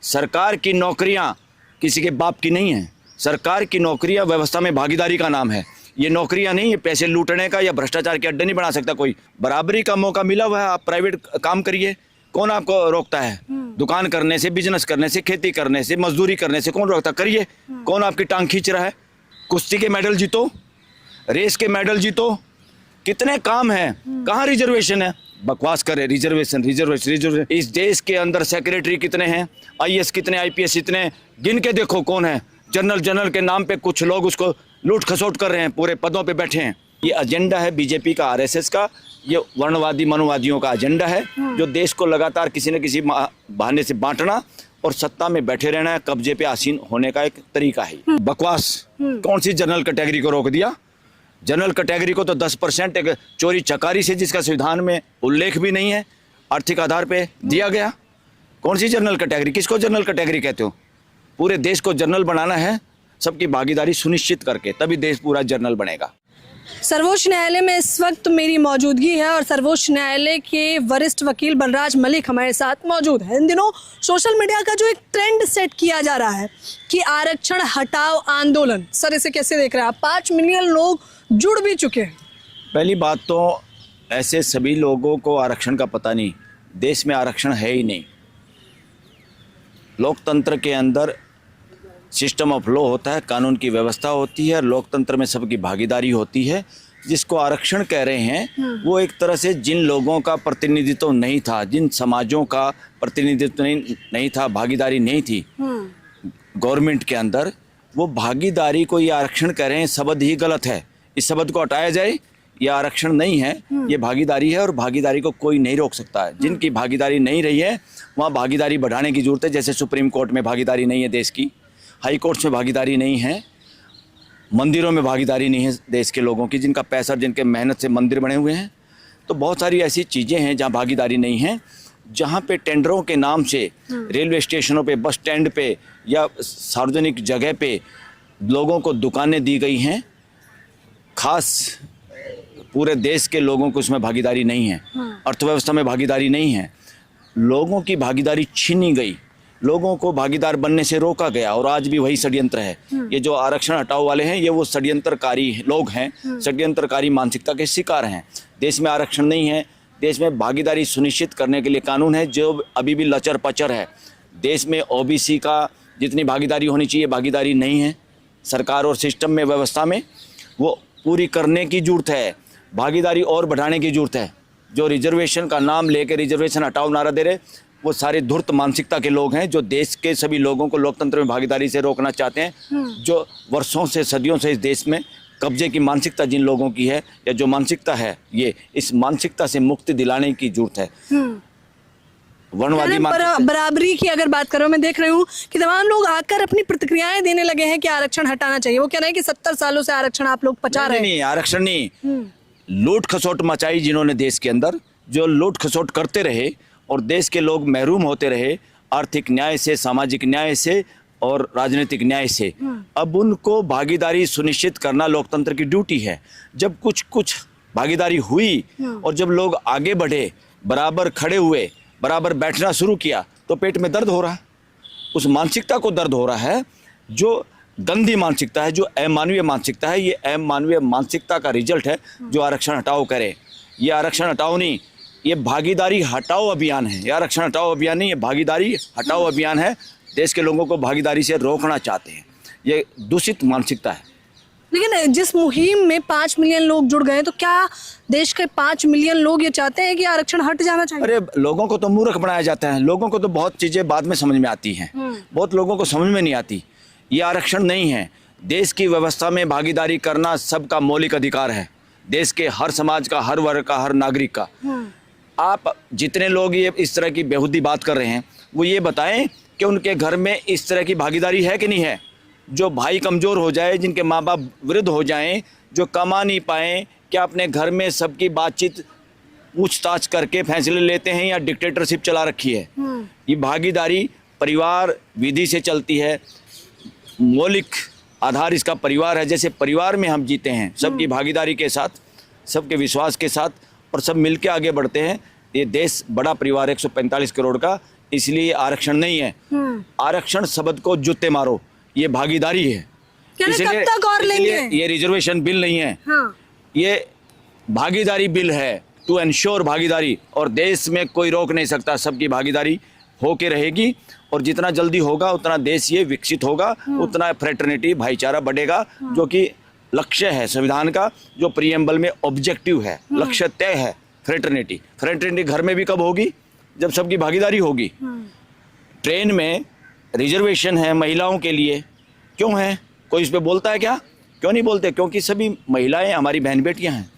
सरकार की नौकरियां किसी के बाप की नहीं है। सरकार की नौकरियां व्यवस्था में भागीदारी का नाम है। ये नौकरियां नहीं, ये पैसे लूटने का या भ्रष्टाचार के अड्डे नहीं बना सकता कोई। बराबरी का मौका मिला हुआ है, आप प्राइवेट काम करिए, कौन आपको रोकता है? दुकान करने से, बिजनेस करने से, खेती करने से, मजदूरी करने से कौन रोकता? करिए। कौन आपकी टांग खींच रहा है? कुश्ती के मेडल जीतो, रेस के मेडल जीतो, कितने काम हैं। कहाँ रिजर्वेशन है? बकवास करे, रिजर्वेशन रिजर्वेशन रिजर्वेशन। इस देश के अंदर सेक्रेटरी कितने हैं, आईएएस कितने, आईपीएस इतने, गिन के देखो कौन है। जनरल जनरल के नाम पे कुछ लोग उसको लूट खसोट कर रहे हैं, पूरे पदों पे बैठे हैं। ये एजेंडा है बीजेपी का, आरएसएस का, ये वर्णवादी मनुवादियों का एजेंडा है, जो देश को लगातार किसी न किसी बहाने से बांटना और सत्ता में बैठे रहना है, कब्जे पे आसीन होने का एक तरीका है। बकवास। कौन सी जनरल कैटेगरी को रोक दिया? जनरल कैटेगरी को तो 10% एक चोरी चकारी से, जिसका संविधान में उल्लेख भी नहीं है, आर्थिक आधार पे दिया गया। कौन सी जनरल कैटेगरी? किसको जनरल कैटेगरी कहते हो? पूरे देश को जनरल बनाना है, सबकी भागीदारी सुनिश्चित करके, तभी देश पूरा जनरल बनेगा। सर्वोच्च न्यायालय में इस वक्त मेरी मौजूदगी है और सर्वोच्च न्यायालय के वरिष्ठ वकील बलराज मलिक हमारे साथ मौजूद है। इन दिनों सोशल मीडिया का जो एक ट्रेंड सेट किया जा रहा है कि आरक्षण हटाओ आंदोलन, सर इसे कैसे देख रहे हैं आप? 5 मिलियन लोग जुड़ भी चुके हैं। पहली बात तो ऐसे सभी लोगों को आरक्षण का पता नहीं। देश में आरक्षण है ही नहीं। लोकतंत्र के अंदर सिस्टम ऑफ लॉ होता है, कानून की व्यवस्था होती है, लोकतंत्र में सबकी भागीदारी होती है। जिसको आरक्षण कह रहे हैं वो एक तरह से जिन लोगों का प्रतिनिधित्व नहीं था, जिन समाजों का प्रतिनिधित्व नहीं था, भागीदारी नहीं थी गवर्नमेंट के अंदर, वो भागीदारी को ये आरक्षण कह रहे हैं। शब्द ही गलत है, इस शब्द को हटाया जाए। ये आरक्षण नहीं है, ये भागीदारी है, और भागीदारी को कोई नहीं रोक सकता है। जिनकी भागीदारी नहीं रही है वहाँ भागीदारी बढ़ाने की जरूरत है। जैसे सुप्रीम कोर्ट में भागीदारी नहीं है देश की, हाई कोर्ट में भागीदारी नहीं है, मंदिरों में भागीदारी नहीं है देश के लोगों की, जिनका पैसा, जिनके मेहनत से मंदिर बने हुए हैं। तो बहुत सारी ऐसी चीज़ें हैं जहाँ भागीदारी नहीं है, जहाँ पे टेंडरों के नाम से रेलवे स्टेशनों पे, बस स्टैंड पे या सार्वजनिक जगह पे लोगों को दुकानें दी गई हैं। खास पूरे देश के लोगों को उसमें भागीदारी नहीं है, अर्थव्यवस्था में भागीदारी नहीं है, लोगों की भागीदारी छीनी गई, लोगों को भागीदार बनने से रोका गया। और आज भी वही षड्यंत्र है। ये जो आरक्षण हटाओ वाले हैं, ये वो षड्यंत्रकारी लोग हैं, षड्यंत्रकारी मानसिकता के शिकार हैं। देश में आरक्षण नहीं है, देश में भागीदारी सुनिश्चित करने के लिए कानून है जो अभी भी लचर पचर है। देश में ओबीसी का जितनी भागीदारी होनी चाहिए भागीदारी नहीं है। सरकार और सिस्टम में, व्यवस्था में, वो पूरी करने की जरूरत है। भागीदारी और बढ़ाने की जरूरत है। जो रिजर्वेशन का नाम लेकर रिजर्वेशन हटाओ नारा दे रहे, वो सारे धूर्त मानसिकता के लोग हैं जो देश के सभी लोगों को लोकतंत्र में भागीदारी से रोकना चाहते हैं। जो वर्षों से, सदियों से इस देश में कब्जे की मानसिकता जिन लोगों की है, या जो मानसिकता है, ये इस मानसिकता से मुक्ति दिलाने की जरूरत है। वर्णवादी बराबरी की अगर बात करो, मैं देख रही हूँ कि तमाम लोग आकर अपनी प्रतिक्रियाएं देने लगे हैं कि आरक्षण हटाना चाहिए। वो कह रहे हैं कि 70 सालों से आरक्षण आप लोग पचा रहे हैं। नहीं, आरक्षण नहीं, लूट खसोट मचाई जिन्होंने देश के अंदर, जो लूट खसोट करते रहे और देश के लोग महरूम होते रहे आर्थिक न्याय से, सामाजिक न्याय से और राजनीतिक न्याय से। अब उनको भागीदारी सुनिश्चित करना लोकतंत्र की ड्यूटी है। जब कुछ भागीदारी हुई और जब लोग आगे बढ़े, बराबर खड़े हुए, बराबर बैठना शुरू किया, तो पेट में दर्द हो रहा है। उस मानसिकता को दर्द हो रहा है जो गंदी मानसिकता है, जो अमानवीय मानसिकता है। ये अमानवीय मानसिकता का रिजल्ट है जो आरक्षण हटाओ करे। ये आरक्षण हटाओ नहीं, ये भागीदारी हटाओ अभियान है। ये आरक्षण हटाओ अभियान नहीं, ये भागीदारी हटाओ अभियान है। देश के लोगों को भागीदारी से रोकना चाहते हैं। ये दूषित मानसिकता है। लेकिन जिस मुहिम में 5 मिलियन लोग जुड़ गए, तो क्या देश के 5 मिलियन लोग ये चाहते हैं कि आरक्षण हट जाना चाहिए? अरे लोगों को तो मूर्ख बनाया जाता है। लोगों को तो बहुत चीज़ें बाद में समझ में आती हैं, बहुत लोगों को समझ में नहीं आती। ये आरक्षण नहीं है। देश की व्यवस्था में भागीदारी करना सबका मौलिक अधिकार है, देश के हर समाज का, हर वर्ग का, हर नागरिक का। आप जितने लोग ये इस तरह की बेहुदी बात कर रहे हैं, वो ये बताएं कि उनके घर में इस तरह की भागीदारी है कि नहीं है। जो भाई कमज़ोर हो जाए, जिनके माँ बाप वृद्ध हो जाएं, जो कमा नहीं पाएं, क्या अपने घर में सबकी बातचीत पूछताछ करके फैसले लेते हैं या डिक्टेटरशिप चला रखी है? ये भागीदारी परिवार विधि से चलती है। मौलिक आधार इसका परिवार है। जैसे परिवार में हम जीते हैं सबकी भागीदारी के साथ, सबके विश्वास के साथ, और सब मिलके आगे बढ़ते हैं। ये देश बड़ा परिवार 145 करोड़ का, इसलिए आरक्षण नहीं है। आरक्षण शब्द को जूते मारो, ये भागीदारी है। कब तक और लेंगे? ये रिजर्वेशन बिल नहीं है, हाँ। ये भागीदारी बिल है, टू एंश्योर भागीदारी। और देश में कोई रोक नहीं सकता, सबकी भागीदारी होके रहेगी। और जितना जल्दी होगा उतना देश ये विकसित होगा, उतना फ्रेटर्निटी भाईचारा बढ़ेगा, जो कि लक्ष्य है संविधान का, जो प्रीएम्बल में ऑब्जेक्टिव है, लक्ष्य तय है। फ्रेटर्निटी, फ्रेटर्निटी घर में भी कब होगी? जब सबकी भागीदारी होगी। ट्रेन में रिजर्वेशन है महिलाओं के लिए, क्यों है? कोई इस पे बोलता है क्या? क्यों नहीं बोलते? क्योंकि सभी महिलाएं हमारी बहन बेटियां हैं।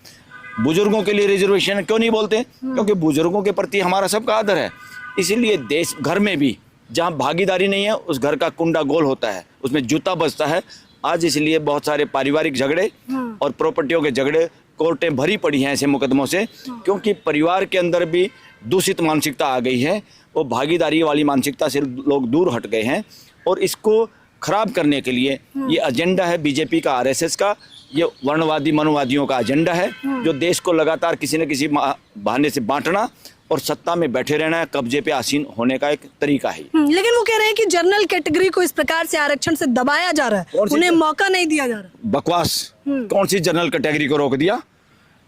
बुजुर्गों के लिए रिजर्वेशन है, क्यों नहीं बोलते? क्योंकि बुजुर्गों के प्रति हमारा सबका आदर है। इसीलिए देश घर में भी जहाँ भागीदारी नहीं है, उस घर का कुंडा गोल होता है, उसमें जूता बजता है। आज इसलिए बहुत सारे पारिवारिक झगड़े और प्रॉपर्टियों के झगड़े, कोर्टें भरी पड़ी हैं ऐसे मुकदमों से, क्योंकि परिवार के अंदर भी दूषित मानसिकता आ गई है। वो भागीदारी वाली मानसिकता से लोग दूर हट गए हैं। और इसको खराब करने के लिए ये एजेंडा है बीजेपी का, आरएसएस का, ये वर्णवादी मनोवादियों का एजेंडा है, जो देश को लगातार किसी न किसी बहाने से बांटना और सत्ता में बैठे रहना है, कब्जे पे आसीन होने का एक तरीका है। लेकिन वो कह रहे हैं कि जनरल कैटेगरी को इस प्रकार से आरक्षण से दबाया जा रहा है, उन्हें मौका नहीं दिया जा रहा। बकवास। कौन सी जनरल कैटेगरी को रोक दिया?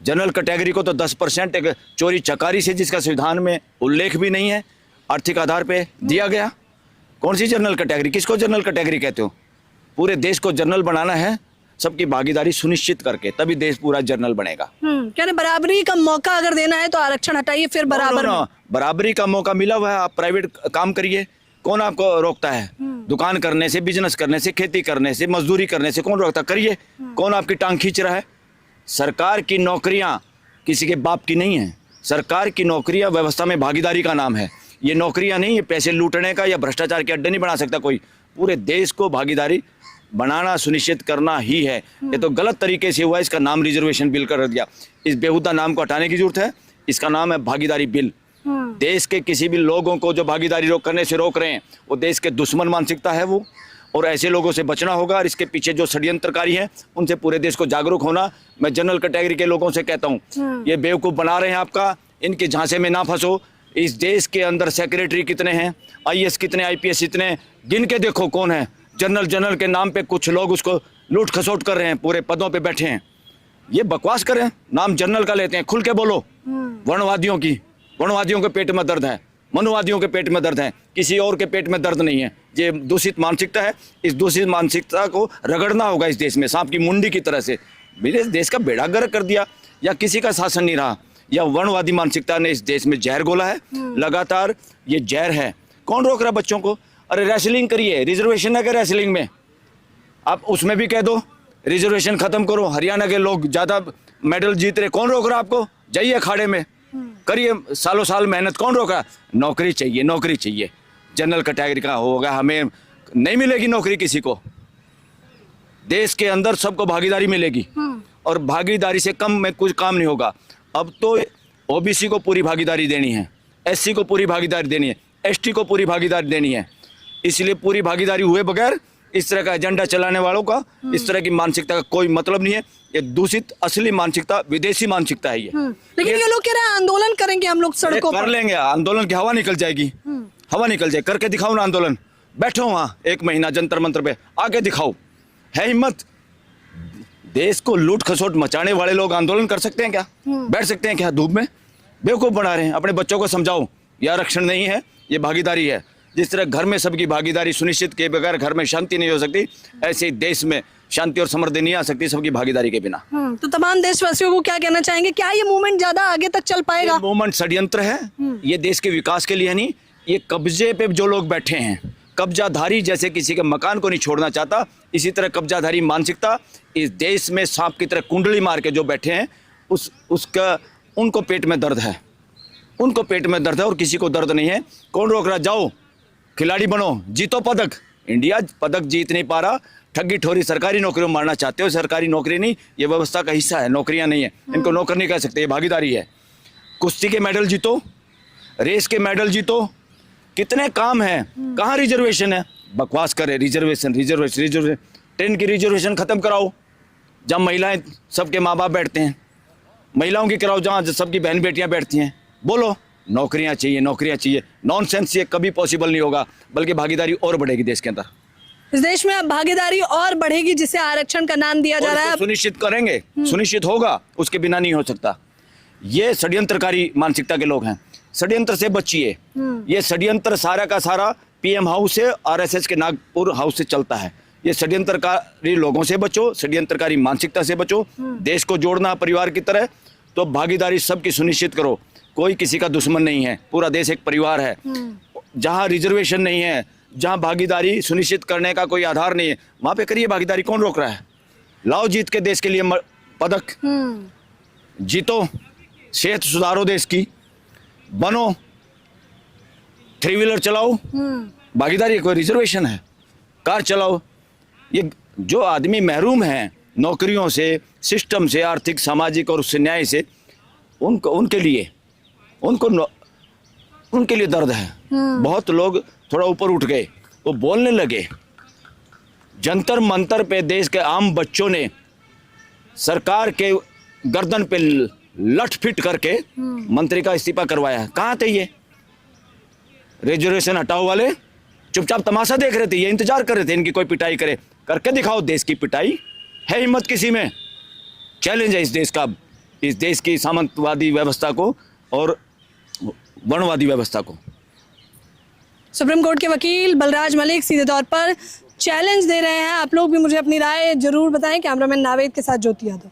जनरल कैटेगरी को तो 10% एक चोरी चकारी से, जिसका संविधान में उल्लेख भी नहीं है, आर्थिक आधार पे दिया गया। कौन सी जनरल कैटेगरी? किसको जनरल कैटेगरी कहते हो? पूरे देश को जनरल बनाना है, सबकी भागीदारी सुनिश्चित करके, तभी देश पूरा जनरल बनेगा। कह रहे बराबरी का मौका अगर देना है तो आरक्षण हटाइए, फिर बराबर बराबरी का मौका मिला हुआ है, आप प्राइवेट काम करिए, कौन आपको रोकता है? दुकान करने से, बिजनेस करने से, खेती करने से, मजदूरी करने से कौन रोकता? करिए। कौन आपकी टांग खींच रहा है? सरकार की नौकरियां किसी के बाप की नहीं है। सरकार की नौकरियां व्यवस्था में भागीदारी का नाम है। ये नौकरियां नहीं, ये पैसे लूटने का या भ्रष्टाचार के अड्डे नहीं बना सकता कोई। पूरे देश को भागीदारी बनाना सुनिश्चित करना ही है। ये तो गलत तरीके से हुआ, इसका नाम रिजर्वेशन बिल कर दिया। इस बेहुदा नाम को हटाने की जरूरत है। इसका नाम है भागीदारी बिल। देश के किसी भी लोगों को जो भागीदारी करने से रोक रहे हैं, वो देश के दुश्मन मानसिकता है वो, और ऐसे लोगों से बचना होगा। और इसके पीछे जो षड्यंत्रकारी हैं, उनसे पूरे देश को जागरूक होना। मैं जनरल कैटेगरी के लोगों से कहता हूँ, ये बेवकूफ़ बना रहे हैं आपका, इनके झांसे में ना फंसो। इस देश के अंदर सेक्रेटरी कितने हैं, आईएएस कितने, आईपीएस इतने, गिन के देखो कौन है। जनरल के नाम पे कुछ लोग उसको लूट खसोट कर रहे हैं, पूरे पदों पे बैठे हैं। ये बकवास करें, नाम जनरल का लेते हैं। खुल के बोलो। वर्णवादियों के पेट में दर्द है, मनुवादियों के पेट में दर्द है, किसी और के पेट में दर्द नहीं है। ये दूषित मानसिकता है। इस दूषित मानसिकता को रगड़ना होगा इस देश में, सांप की मुंडी की तरह से। मेरे देश का बेड़ा गर्क कर दिया, या किसी का शासन नहीं रहा, या वर्णवादी मानसिकता ने इस देश में जहर घोला है। लगातार ये जहर है। कौन रोक रहा बच्चों को? अरे रेसलिंग करिए, रिजर्वेशन है क्या रेसलिंग में? आप उसमें भी कह दो रिजर्वेशन खत्म करो। हरियाणा के लोग ज़्यादा मेडल जीत रहे, कौन रोक रहा आपको? जाइए अखाड़े में, करिए सालों साल मेहनत, कौन रोक रहा? नौकरी चाहिए, नौकरी चाहिए। जनरल कैटेगरी का होगा, हमें नहीं मिलेगी नौकरी किसी को। देश के अंदर सबको भागीदारी मिलेगी, और भागीदारी से कम में कुछ काम नहीं होगा। अब तो ओबीसी को पूरी भागीदारी देनी है, एससी को पूरी भागीदारी देनी है, एसटी को पूरी भागीदारी देनी है। इसलिए पूरी भागीदारी हुए बगैर इस तरह का एजेंडा चलाने वालों का, इस तरह की मानसिकता का कोई मतलब नहीं है। ये दूषित असली मानसिकता, विदेशी मानसिकता है ये। लेकिन ये लोग कह रहे हैं आंदोलन करेंगे हम लोग सड़कों पर। कर लेंगे आंदोलन की हवा निकल जाएगी, हवा निकल जाए। करके दिखाओ ना आंदोलन, बैठो वहाँ 1 महीना जंतर मंत्र पे, आके दिखाओ, है हिम्मत। देश को लूट खसोट मचाने वाले लोग आंदोलन कर सकते हैं क्या? बैठ सकते हैं क्या धूप में? बेवकूफ़ बना रहे हैं। अपने बच्चों को समझाओ, ये आरक्षण नहीं है, ये भागीदारी है। जिस तरह घर में सबकी भागीदारी सुनिश्चित किए बगैर घर में शांति नहीं हो सकती, ऐसे ही देश में शांति और समृद्धि नहीं आ सकती सबकी भागीदारी के बिना। तो तमाम देशवासियों को क्या कहना चाहेंगे? क्या ये मूवमेंट ज्यादा आगे तक चल पाएगा? मूवमेंट षड्यंत्र है, ये देश के विकास के लिए नहीं। ये कब्जे पे जो लोग बैठे हैं, कब्जाधारी, जैसे किसी के मकान को नहीं छोड़ना चाहता, इसी तरह कब्जाधारी मानसिकता इस देश में सांप की तरह कुंडली मार के जो बैठे हैं, उसका उनको पेट में दर्द है, उनको पेट में दर्द है, और किसी को दर्द नहीं है। कौन रोक रहा? जाओ खिलाड़ी बनो, जीतो पदक। इंडिया पदक जीत नहीं पा रहा, ठगी ठोरी सरकारी नौकरियों में मारना चाहते हो। सरकारी नौकरी नहीं, ये व्यवस्था का हिस्सा है, नौकरियां नहीं है। इनको नौकर नहीं कह सकते, ये भागीदारी है। कुश्ती के मेडल जीतो, रेस के मेडल जीतो, कितने काम हैं। कहाँ रिजर्वेशन है? बकवास करे, रिजर्वेशन। ट्रेन की रिजर्वेशन खत्म कराओ, जहाँ महिलाएं सबके माँ बाप बैठते हैं, महिलाओं की कराओ, जहाँ सबकी बहन बेटियाँ बैठती हैं। बोलो नौकरियां चाहिए, नौकरियां चाहिए। नॉनसेंस, ये कभी पॉसिबल नहीं होगा, बल्कि भागीदारी और बढ़ेगी देश के अंदर। इस देश में अब भागीदारी और बढ़ेगी, जिसे आरक्षण का नाम दिया जा रहा है। सुनिश्चित करेंगे, सुनिश्चित होगा, उसके बिना नहीं हो सकता। ये षड्यंत्रकारी मानसिकता के लोग हैं, षड्यंत्र से बचिए। ये षड्यंत्र सारा का सारा पीएम हाउस से, आरएसएस के नागपुर हाउस से चलता है। ये षड्यंत्रकारी लोगों से बचो, षड्यंत्रकारी मानसिकता से बचो। देश को जोड़ना परिवार की तरह, तो भागीदारी सबकी सुनिश्चित करो। कोई किसी का दुश्मन नहीं है, पूरा देश एक परिवार है। जहाँ रिजर्वेशन नहीं है, जहाँ भागीदारी सुनिश्चित करने का कोई आधार नहीं है, वहाँ पे करिए भागीदारी। कौन रोक रहा है? लाओ जीत के देश के लिए पदक, जीतो, सेहत सुधारो देश की, बनो, 3 व्हीलर चलाओ, भागीदारी। कोई रिजर्वेशन है? कार चलाओ। ये जो आदमी महरूम हैं नौकरियों से, सिस्टम से, आर्थिक, सामाजिक और उससे न्याय से, उनके लिए दर्द है। बहुत लोग थोड़ा ऊपर उठ गए, वो बोलने लगे। जंतर मंतर पे देश के आम बच्चों ने सरकार के गर्दन पे लठ फिट करके मंत्री का इस्तीफा करवाया। कहाँ थे ये? रिजर्वेशन हटाओ वाले चुपचाप तमाशा देख रहे थे, ये इंतजार कर रहे थे इनकी कोई पिटाई करे। करके दिखाओ देश की पिटाई। है हिम्मत किसी में? चैलेंज है इस देश का, इस देश की सामंतवादी व्यवस्था को और वर्णवादी व्यवस्था को। सुप्रीम कोर्ट के वकील बलराज मलिक सीधे तौर पर चैलेंज दे रहे हैं। आप लोग भी मुझे अपनी राय जरूर बताएं। कैमरामैन नावेद के साथ ज्योति यादव।